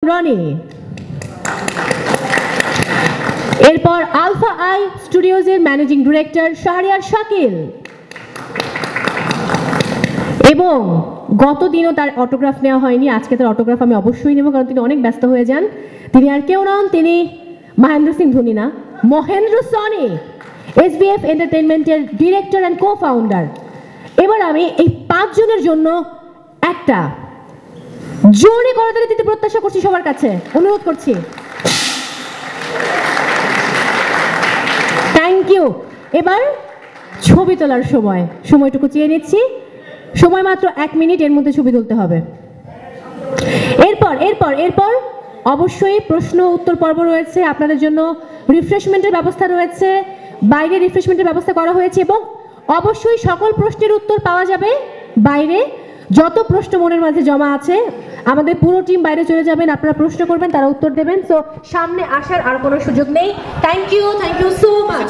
রনি, এরপর alpha I স্টুডিওজের managing director Shahriar Shakil, এবং গতদিনও তার অটোগ্রাফ নেওয়া হয়নি, আজকে তার অটোগ্রাফ আমি অবশ্যই নেব কারণ তিনি অনেক ব্যস্ত হয়ে যান। তিনি আর কেউ নন, তিনি মহেন্দ্র সিং ধোনি না, মহেন্দ্র সনি, এসবিএফ এন্টারটেইনমেন্টের ডিরেক্টর অ্যান্ড কো ফাউন্ডার। এবার আমি এই 5 জনের জন্য একটা জোরে করতালি দিতে প্রত্যাশা করছি, সবার কাছে অনুরোধ করছি। Thank you. এবার ছবি তোলার সময়টুকু চেয়ে নিচ্ছি, সময় মাত্র 1 মিনিট, এর মধ্যে ছবি তুলতে হবে। এরপর অবশ্যই প্রশ্ন উত্তর পর্ব রয়েছে, আপনাদের জন্য রিফ্রেশমেন্টের ব্যবস্থা রয়েছে, বাইরে রিফ্রেশমেন্টের ব্যবস্থা করা হয়েছে, এবং অবশ্যই সকল প্রশ্নের উত্তর পাওয়া যাবে বাইরে। যত প্রশ্ন মনের মাঝে জমা আছে আমাদের পুরো টিম বাইরে চলে যাবেন, আপনারা প্রশ্ন করবেন, তারা উত্তর দেবেন। সো সামনে আসার আর কোনো সুযোগ নেই। Thank you so much.